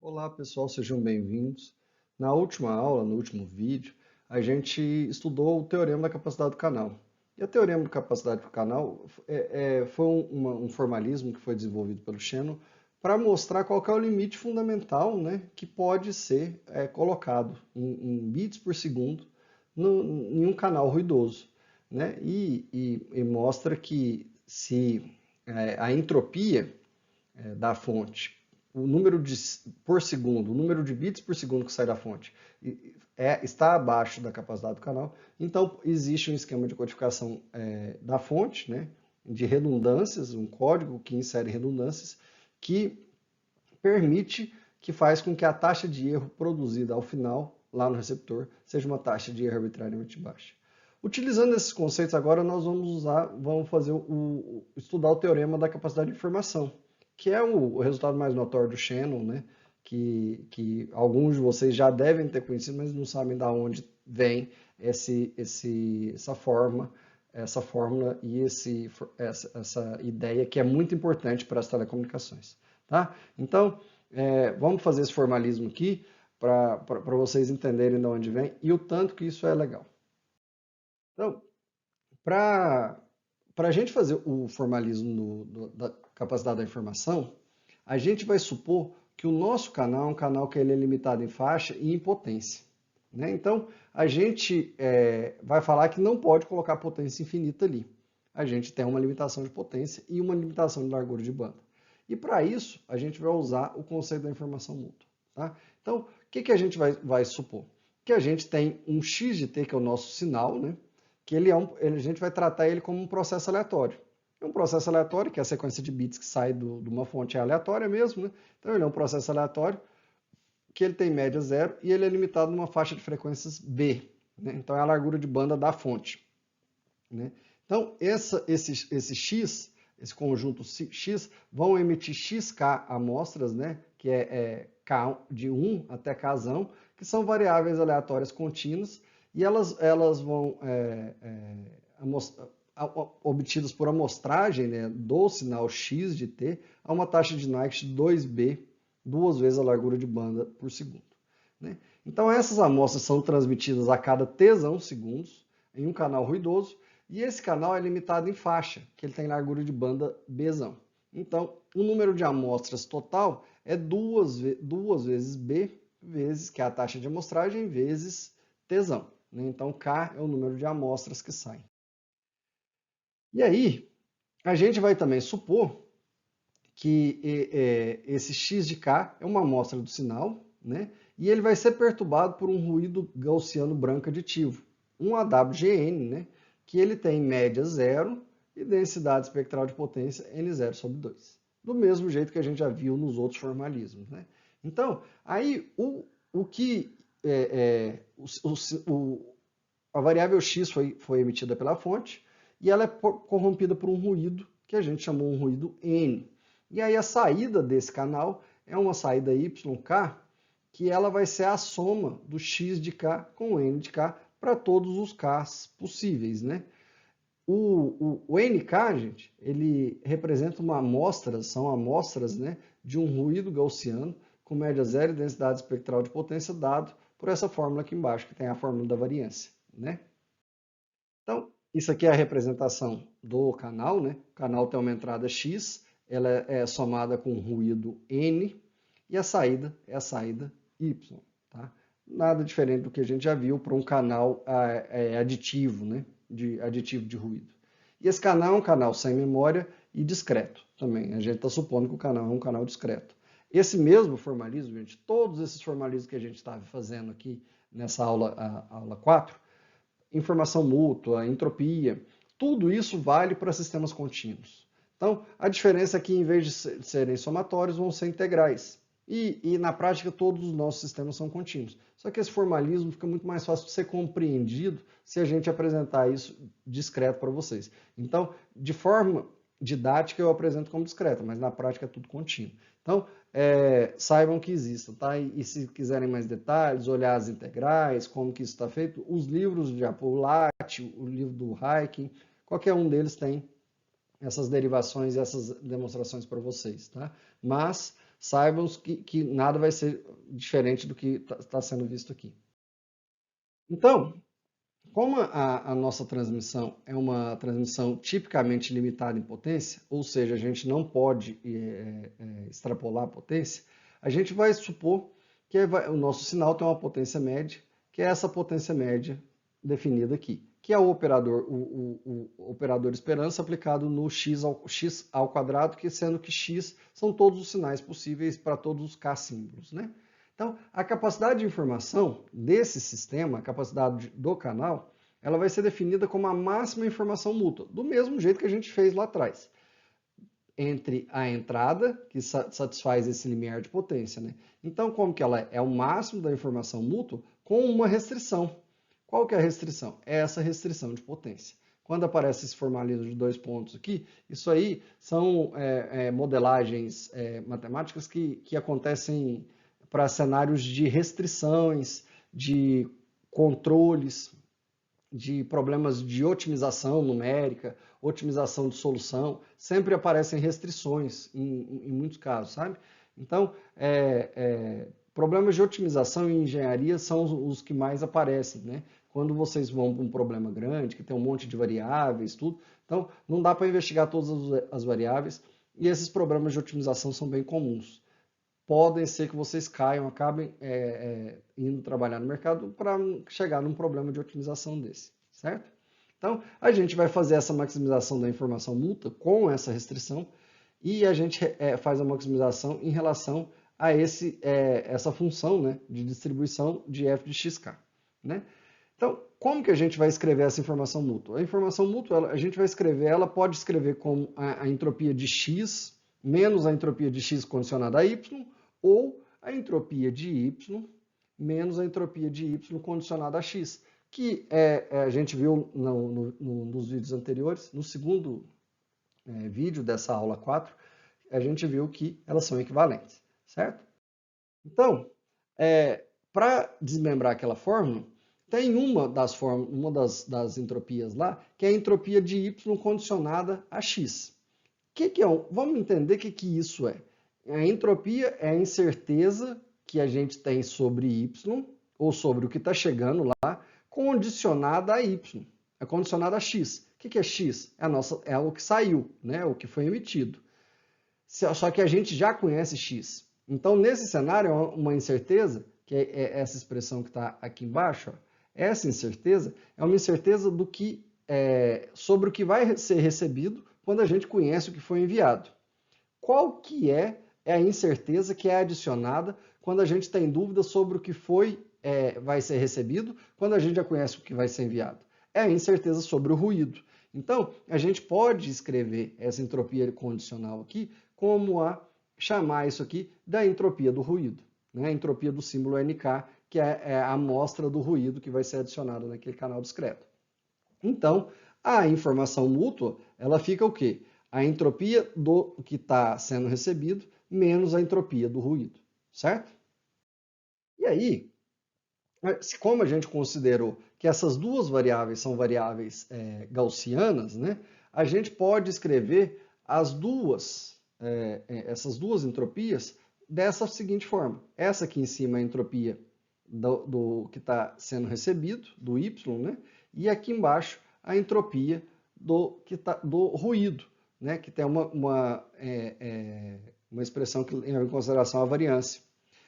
Olá pessoal, sejam bem-vindos. Na última aula, no último vídeo, a gente estudou o teorema da capacidade do canal. E o teorema da capacidade do canal foi um formalismo que foi desenvolvido pelo Shannon para mostrar qual que é o limite fundamental, né, que pode ser colocado em bits por segundo em um canal ruidoso, né? E mostra que se a entropia da fonte, o número por segundo, o número de bits por segundo que sai da fonte está abaixo da capacidade do canal, então existe um esquema de codificação da fonte, né, de redundâncias, um código que insere redundâncias, que permite, que faz com que a taxa de erro produzida ao final, lá no receptor, seja uma taxa de erro arbitrariamente baixa. Utilizando esses conceitos agora, nós vamos fazer estudar o teorema da capacidade de informação, que é o resultado mais notório do Shannon, né? Que alguns de vocês já devem ter conhecido, mas não sabem de onde vem essa fórmula e essa ideia que é muito importante para as telecomunicações. Tá? Então, vamos fazer esse formalismo aqui para vocês entenderem de onde vem e o tanto que isso é legal. Então, para a gente fazer o formalismo da capacidade da informação, a gente vai supor que o nosso canal é um canal que ele é limitado em faixa e em potência. Né? Então, a gente vai falar que não pode colocar potência infinita ali. A gente tem uma limitação de potência e uma limitação de largura de banda. E para isso, a gente vai usar o conceito da informação mútua. Tá? Então, o que a gente vai supor? Que a gente tem um x de t, que é o nosso sinal, né? Que a gente vai tratar ele como um processo aleatório. É um processo aleatório, que é a sequência de bits que sai de uma fonte aleatória mesmo, né? Então ele é um processo aleatório, que ele tem média zero e ele é limitado numa faixa de frequências B. Né? Então é a largura de banda da fonte. Né? Então esse X, esse conjunto X, vão emitir XK amostras, né? Que é K de 1 até Kzão, que são variáveis aleatórias contínuas, e elas vão obtidas por amostragem, né, do sinal x de t a uma taxa de Nyquist de 2b, duas vezes a largura de banda por segundo. Né? Então essas amostras são transmitidas a cada t segundos em um canal ruidoso, e esse canal é limitado em faixa, que ele tem largura de banda bzão. Então o número de amostras total é duas vezes b, vezes, que é a taxa de amostragem, vezes tzão. Né? Então K é o número de amostras que saem. E aí, a gente vai também supor que esse x de k é uma amostra do sinal, né? E ele vai ser perturbado por um ruído gaussiano branco aditivo, um AWGN, né? Que ele tem média zero e densidade espectral de potência N0 sobre 2. Do mesmo jeito que a gente já viu nos outros formalismos, né? Então, aí a variável x foi emitida pela fonte, e ela é corrompida por um ruído que a gente chamou um ruído N. E aí a saída desse canal é uma saída YK, que ela vai ser a soma do x de K com o N de K para todos os Ks possíveis, né? O NK, gente, ele representa são amostras, né, de um ruído gaussiano com média zero e densidade espectral de potência dado por essa fórmula aqui embaixo, que tem a fórmula da variância, né? Então, isso aqui é a representação do canal, né? O canal tem uma entrada X, ela é somada com ruído N, e a saída é a saída Y. Tá? Nada diferente do que a gente já viu para um canal aditivo, né? Aditivo de ruído. E esse canal é um canal sem memória e discreto também. A gente está supondo que o canal é um canal discreto. Esse mesmo formalismo, gente, todos esses formalismos que a gente estava fazendo aqui nessa aula 4, informação mútua, entropia, tudo isso vale para sistemas contínuos. Então, a diferença é que, em vez de serem somatórios, vão ser integrais. E na prática, todos os nossos sistemas são contínuos. Só que esse formalismo fica muito mais fácil de ser compreendido se a gente apresentar isso discreto para vocês. Então, de forma didática, eu apresento como discreto, mas na prática é tudo contínuo. Então, saibam que exista, tá? E se quiserem mais detalhes, olhar as integrais, como que isso está feito, os livros de Apolati, o livro do Hayek, qualquer um deles tem essas derivações e essas demonstrações para vocês, tá? Mas saibam que nada vai ser diferente do que está sendo visto aqui. Então, como a nossa transmissão é uma transmissão tipicamente limitada em potência, ou seja, a gente não pode extrapolar a potência, a gente vai supor que o nosso sinal tem uma potência média, que é essa potência média definida aqui, que é o operador esperança aplicado no x ao quadrado, que sendo que x são todos os sinais possíveis para todos os k símbolos, né? Então, a capacidade de informação desse sistema, a capacidade do canal, ela vai ser definida como a máxima informação mútua, do mesmo jeito que a gente fez lá atrás, entre a entrada, que satisfaz esse limiar de potência, né? Então, como que ela é o máximo da informação mútua com uma restrição. Qual que é a restrição? É essa restrição de potência. Quando aparece esse formalismo de 2 pontos aqui, isso aí são modelagens matemáticas que acontecem para cenários de restrições, de controles, de problemas de otimização numérica, otimização de solução, sempre aparecem restrições em muitos casos, sabe? Então, problemas de otimização e engenharia são os que mais aparecem, né? Quando vocês vão para um problema grande, que tem um monte de variáveis, tudo, então não dá para investigar todas as variáveis, e esses problemas de otimização são bem comuns. Podem ser que vocês caiam, acabem indo trabalhar no mercado para chegar num problema de otimização desse, certo? Então, a gente vai fazer essa maximização da informação mútua com essa restrição e a gente faz a maximização em relação a essa função, né, de distribuição de f de xk, né? Então, como que a gente vai escrever essa informação mútua? A informação mútua, a gente vai escrever, ela pode escrever como a entropia de x menos a entropia de x condicionada a y, ou a entropia de y menos a entropia de y condicionada a x, que a gente viu nos vídeos anteriores, no segundo vídeo dessa aula 4, a gente viu que elas são equivalentes, certo? Então, para desmembrar aquela fórmula, tem uma das entropias lá, que é a entropia de y condicionada a x. Vamos entender o que isso é. A entropia é a incerteza que a gente tem sobre y, ou sobre o que está chegando lá, condicionada a y, é condicionada a x. O que é x? É o que saiu, né? O que foi emitido. Só que a gente já conhece x. Então, nesse cenário, uma incerteza, que é essa expressão que está aqui embaixo, ó, essa incerteza é uma incerteza sobre o que vai ser recebido quando a gente conhece o que foi enviado. Qual que é a incerteza que é adicionada quando a gente tem dúvida sobre o que vai ser recebido quando a gente já conhece o que vai ser enviado? É a incerteza sobre o ruído. Então, a gente pode escrever essa entropia condicional aqui como chamar isso aqui da entropia do ruído, né? A entropia do símbolo NK, que é a amostra do ruído que vai ser adicionada naquele canal discreto. Então, a informação mútua, ela fica o quê? A entropia do que está sendo recebido menos a entropia do ruído, certo? E aí, como a gente considerou que essas duas variáveis são variáveis gaussianas, né, a gente pode escrever essas duas entropias dessa seguinte forma. Essa aqui em cima é a entropia do que está sendo recebido, do y, né, e aqui embaixo a entropia do ruído, né, que tem uma expressão que leva em consideração a variância.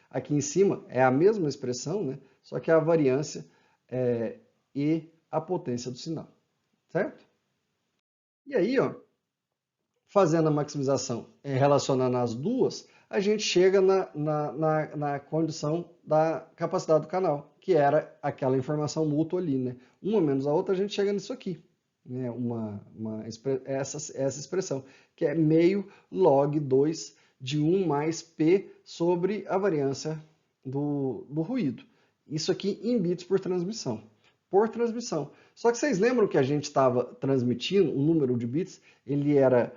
Aqui em cima é a mesma expressão, né, só que a variância e a potência do sinal, certo? E aí, ó, fazendo a maximização relacionando as duas, a gente chega na condição da capacidade do canal, que era aquela informação mútua ali, né? Uma menos a outra, a gente chega nisso aqui, né? Essa expressão, que é meio log 2 de 1 mais P sobre a variância do ruído. Isso aqui em bits por transmissão. Por transmissão. Só que vocês lembram que a gente estava transmitindo, o número de bits, ele era...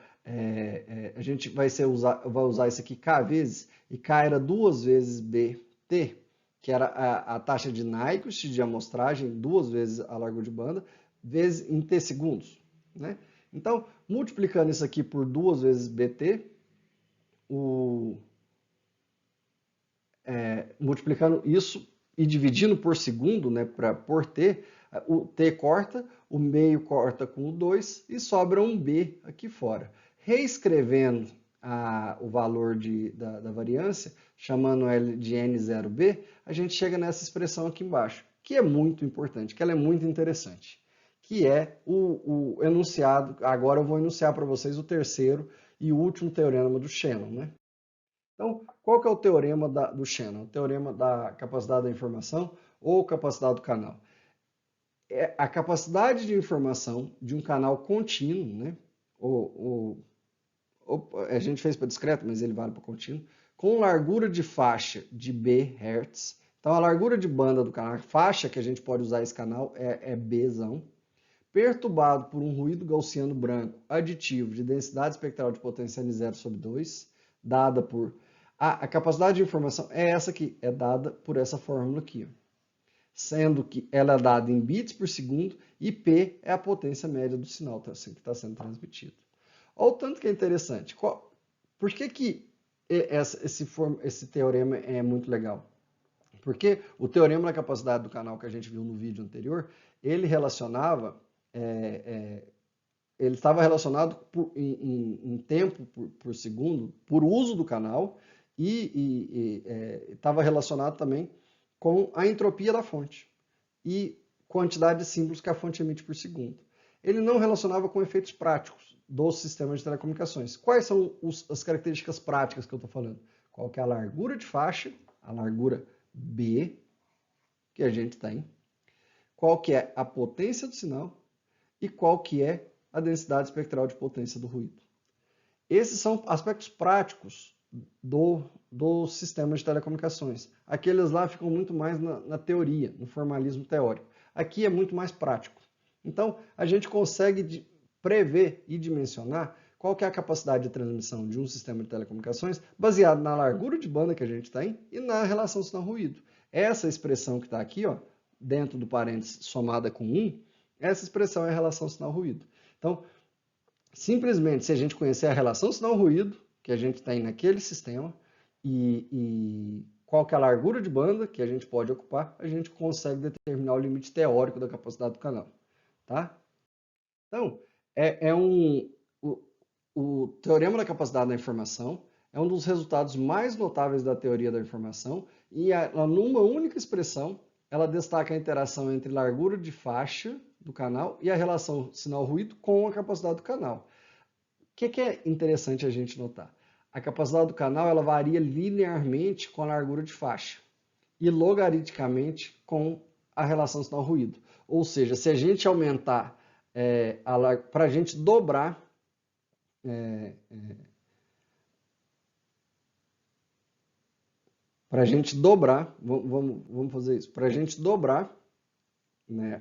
a gente vai usar isso aqui K vezes, e K era 2 vezes BT, que era a taxa de Nyquist de amostragem, 2 vezes a largura de banda, vezes em T segundos, né? Então, multiplicando isso aqui por 2 vezes BT, multiplicando isso e dividindo por segundo, né, por t, o t corta, o meio corta com o 2 e sobra um b aqui fora. Reescrevendo o valor da variância, chamando ela de n0b, a gente chega nessa expressão aqui embaixo, que é muito importante, que ela é muito interessante, que é o enunciado. Agora eu vou enunciar para vocês o terceiro e o último teorema do Shannon, né? Então, qual que é o teorema do Shannon? O teorema da capacidade da informação ou capacidade do canal? É a capacidade de informação de um canal contínuo, né? A gente fez para discreto, mas ele vale para contínuo, com largura de faixa de B Hz. Então, a largura de banda do canal, a faixa que a gente pode usar esse canal é Bzão, perturbado por um ruído gaussiano branco aditivo de densidade espectral de potência N0/2, dada por... A capacidade de informação é essa aqui, é dada por essa fórmula aqui, ó. Sendo que ela é dada em bits por segundo e P é a potência média do sinal que está sendo transmitido. Olha o tanto que é interessante. Por que esse teorema é muito legal? Porque o teorema da capacidade do canal que a gente viu no vídeo anterior, ele relacionava, ele estava relacionado em tempo por segundo, por uso do canal, e estava relacionado também com a entropia da fonte e quantidade de símbolos que a fonte emite por segundo. Ele não relacionava com efeitos práticos dos sistemas de telecomunicações. Quais são as características práticas que eu estou falando? Qual que é a largura de faixa, a largura B, que a gente tem, qual que é a potência do sinal e qual que é a densidade espectral de potência do ruído. Esses são aspectos práticos do sistema de telecomunicações. Aqueles lá ficam muito mais na teoria, no formalismo teórico. Aqui é muito mais prático. Então, a gente consegue prever e dimensionar qual que é a capacidade de transmissão de um sistema de telecomunicações baseado na largura de banda que a gente tem e na relação sinal-ruído. Essa expressão que está aqui, ó, dentro do parênteses somada com 1, essa expressão é a relação sinal-ruído. Então, simplesmente, se a gente conhecer a relação sinal-ruído que a gente tem naquele sistema e qual que é a largura de banda que a gente pode ocupar, a gente consegue determinar o limite teórico da capacidade do canal. Tá? Então, o teorema da capacidade da informação é um dos resultados mais notáveis da teoria da informação e, numa única expressão, ela destaca a interação entre largura de faixa do canal e a relação sinal-ruído com a capacidade do canal. O que é interessante a gente notar? A capacidade do canal ela varia linearmente com a largura de faixa e logaritmicamente com a relação sinal-ruído. Ou seja, se a gente aumentar, para a gente dobrar, vamos fazer isso, para a gente dobrar, né,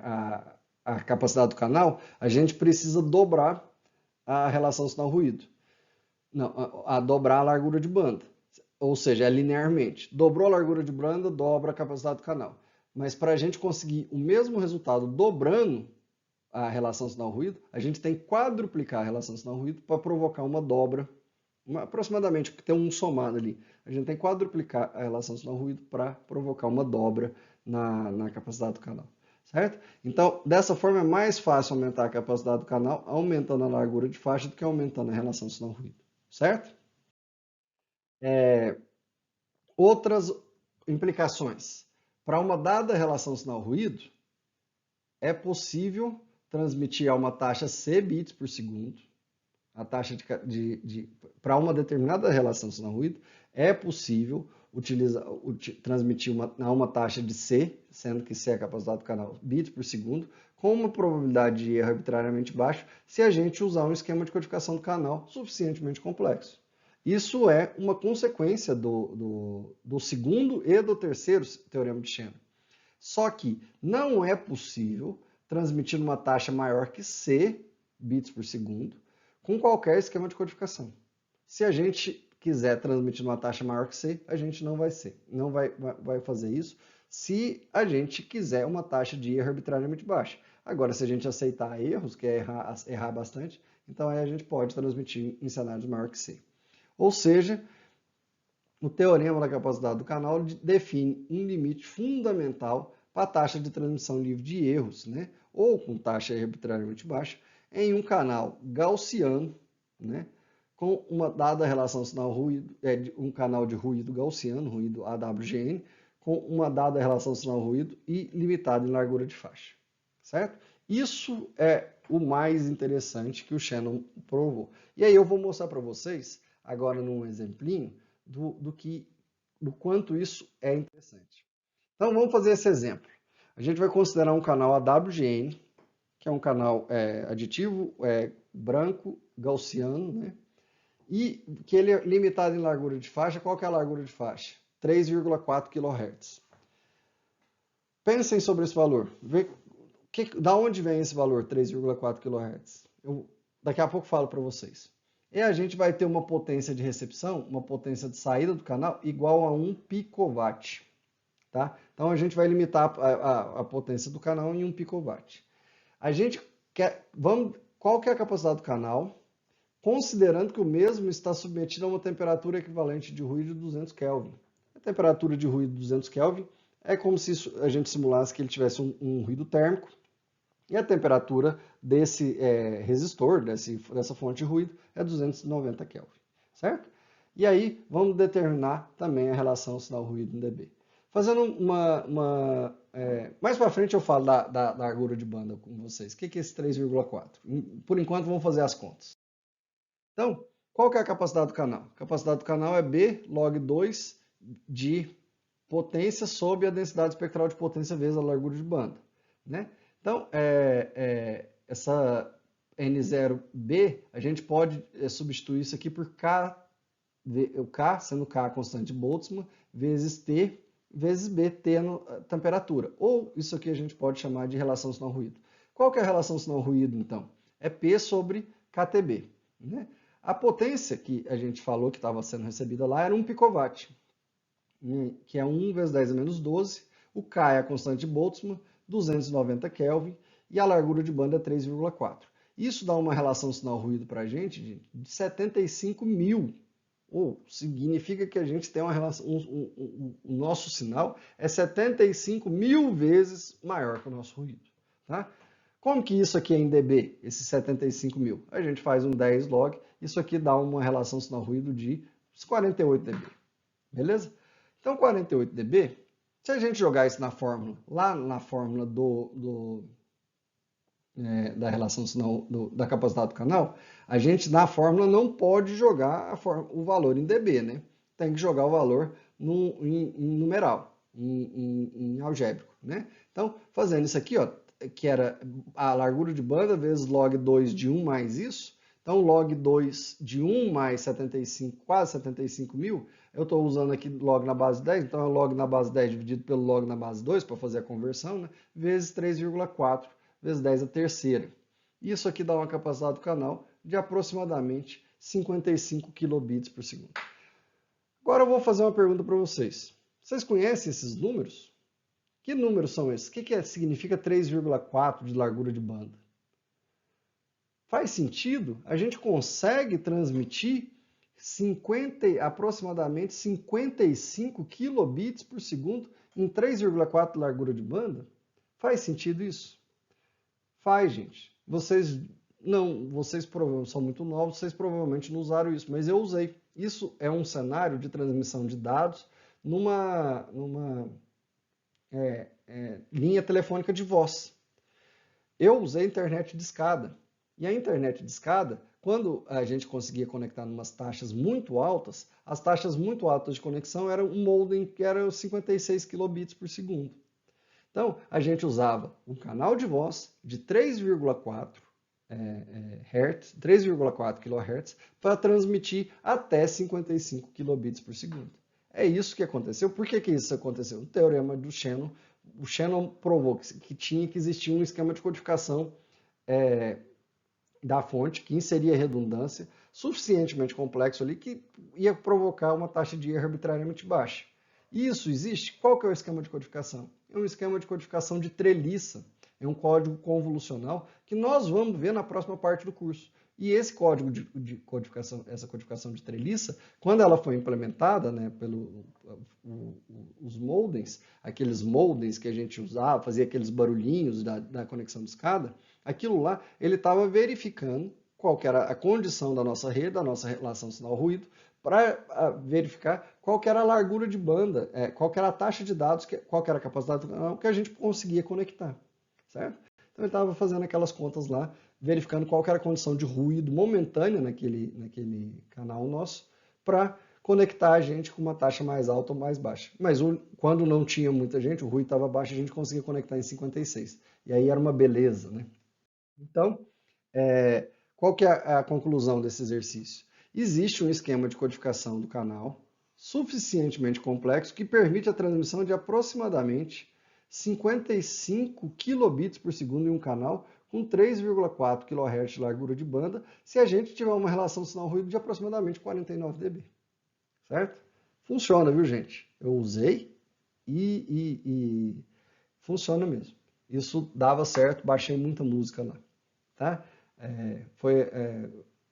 a capacidade do canal, a gente precisa dobrar a relação sinal-ruído. Não, dobrar a largura de banda. Ou seja, é linearmente. Dobrou a largura de banda, dobra a capacidade do canal. Mas para a gente conseguir o mesmo resultado dobrando a relação sinal-ruído, a gente tem que quadruplicar a relação sinal-ruído para provocar uma dobra, aproximadamente, porque tem um somado ali. A gente tem que quadruplicar a relação sinal-ruído para provocar uma dobra na capacidade do canal. Certo? Então, dessa forma é mais fácil aumentar a capacidade do canal aumentando a largura de faixa do que aumentando a relação sinal-ruído. Certo? Outras implicações. Para uma dada relação sinal-ruído, é possível transmitir a uma taxa C bits por segundo. A taxa para uma determinada relação sinal-ruído, é possível transmitir a uma taxa de C, sendo que C é a capacidade do canal, bits por segundo, com uma probabilidade de erro arbitrariamente baixa, se a gente usar um esquema de codificação do canal suficientemente complexo. Isso é uma consequência do segundo e do terceiro teorema de Shannon. Só que não é possível transmitir uma taxa maior que C bits por segundo com qualquer esquema de codificação. Se a gente quiser transmitir uma taxa maior que C, a gente não vai fazer isso se a gente quiser uma taxa de erro arbitrariamente baixa. Agora, se a gente aceitar erros, que é errar bastante, então aí a gente pode transmitir em cenários maior que C. Ou seja, o teorema da capacidade do canal define um limite fundamental para a taxa de transmissão livre de erros, né? Ou com taxa arbitrariamente baixa, em um canal gaussiano, né? Com uma dada relação sinal-ruído, um canal de ruído gaussiano, ruído AWGN, com uma dada relação sinal-ruído e limitado em largura de faixa, certo? Isso é o mais interessante que o Shannon provou. E aí eu vou mostrar para vocês, agora num exemplinho, do quanto isso é interessante. Então vamos fazer esse exemplo. A gente vai considerar um canal AWGN, que é um canal aditivo, branco, gaussiano, né? E que ele é limitado em largura de faixa. Qual que é a largura de faixa? 3,4 kHz. Pensem sobre esse valor. Da onde vem esse valor, 3,4 kHz? Eu daqui a pouco falo para vocês. E a gente vai ter uma potência de recepção, uma potência de saída do canal igual a 1 picowatt. Tá? Então a gente vai limitar a potência do canal em 1 picowatt. A gente quer, qual que é a capacidade do canal? Considerando que o mesmo está submetido a uma temperatura equivalente de ruído de 200 Kelvin. A temperatura de ruído de 200 Kelvin é como se a gente simulasse que ele tivesse um ruído térmico, e a temperatura desse resistor, dessa fonte de ruído, é 290 Kelvin, certo? E aí, vamos determinar também a relação sinal-ruído em dB. Fazendo mais para frente eu falo da largura de banda com vocês. O que é esse 3,4? Por enquanto, vamos fazer as contas. Então, qual que é a capacidade do canal? A capacidade do canal é B log 2 de potência sobre a densidade espectral de potência vezes a largura de banda, né? Então, essa N0B, a gente pode substituir isso aqui por K, o K sendo K a constante de Boltzmann, vezes T, vezes B, T a temperatura. Ou isso aqui a gente pode chamar de relação sinal-ruído. Qual que é a relação sinal-ruído, então? É P sobre KTB, né? A potência que a gente falou que estava sendo recebida lá era 1 picowatt, que é 1 vezes 10 a menos 12. O K é a constante de Boltzmann, 290 Kelvin, e a largura de banda é 3,4. Isso dá uma relação sinal-ruído para a gente de 75 mil. Ou significa que a gente tem uma relação, o nosso sinal é 75 mil vezes maior que o nosso ruído. Tá? Como que isso aqui é em dB, esses 75 mil? A gente faz um 10 log, isso aqui dá uma relação sinal-ruído de 48 dB. Beleza? Então, 48 dB, se a gente jogar isso na fórmula, lá na fórmula da relação sinal, da capacidade do canal, a gente na fórmula não pode jogar o valor em dB, né? Tem que jogar o valor em numeral, em algébrico, né? Então, fazendo isso aqui, ó, que era a largura de banda vezes log 2 de 1 mais isso, então log 2 de 1 mais 75, quase 75 mil, eu estou usando aqui log na base 10, então é log na base 10 dividido pelo log na base 2 para fazer a conversão, né? Vezes 3,4 vezes 10 a terceira. Isso aqui dá uma capacidade do canal de aproximadamente 55 kilobits por segundo. Agora eu vou fazer uma pergunta para vocês. Vocês conhecem esses números? Que números são esses? O que significa 3,4 de largura de banda? Faz sentido? A gente consegue transmitir aproximadamente 55 kilobits por segundo em 3,4 de largura de banda? Faz sentido isso? Faz, gente. Vocês provavelmente são muito novos, vocês provavelmente não usaram isso, mas eu usei. Isso é um cenário de transmissão de dados numa linha telefônica de voz. Eu usei internet de escada. E a internet de escada, quando a gente conseguia conectar em umas taxas muito altas, as taxas muito altas de conexão eram um modem que era 56 kilobits por segundo. Então, a gente usava um canal de voz de 3,4 kHz para transmitir até 55 kilobits por segundo. É isso que aconteceu. Por que isso aconteceu? O teorema do Shannon. O Shannon provou que tinha que existir um esquema de codificação da fonte que inseria redundância suficientemente complexo ali que ia provocar uma taxa de erro arbitrariamente baixa. Isso existe? Qual que é o esquema de codificação? É um esquema de codificação de treliça. É um código convolucional que nós vamos ver na próxima parte do curso. E esse código de codificação, essa codificação de treliça, quando ela foi implementada, né, os modems, aqueles modems que a gente usava, fazia aqueles barulhinhos da conexão de escada, aquilo lá, ele estava verificando qual que era a condição da nossa rede, da nossa relação sinal-ruído, para verificar qual que era a largura de banda, qual que era a taxa de dados, qual que era a capacidade do canal que a gente conseguia conectar, certo? Então ele estava fazendo aquelas contas lá, verificando qual que era a condição de ruído momentânea naquele canal nosso, para conectar a gente com uma taxa mais alta ou mais baixa. Mas quando não tinha muita gente, o ruído estava baixo, a gente conseguia conectar em 56. E aí era uma beleza, né? Então, qual que é a conclusão desse exercício? Existe um esquema de codificação do canal suficientemente complexo que permite a transmissão de aproximadamente 55 kilobits por segundo em um canal com 3,4 kHz de largura de banda, se a gente tiver uma relação sinal-ruído de aproximadamente 49 dB. Certo? Funciona, viu, gente? Eu usei e funciona mesmo. Isso dava certo, baixei muita música lá. Tá?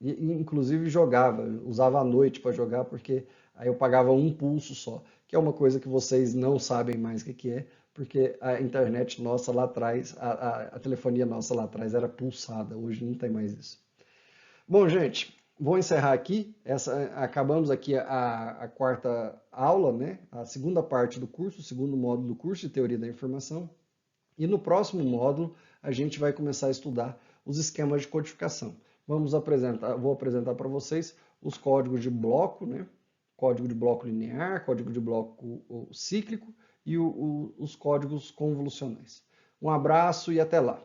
Inclusive jogava, usava à noite para jogar, porque aí eu pagava um pulso só, que é uma coisa que vocês não sabem mais o que é, porque a internet nossa lá atrás, a telefonia nossa lá atrás era pulsada, hoje não tem mais isso. Bom, gente, vou encerrar aqui. Acabamos aqui a quarta aula, né? A segunda parte do curso, o segundo módulo do curso de Teoria da Informação. E no próximo módulo a gente vai começar a estudar os esquemas de codificação. Vou apresentar para vocês os códigos de bloco, né? Código de bloco linear, código de bloco cíclico e os códigos convolucionais. Um abraço e até lá!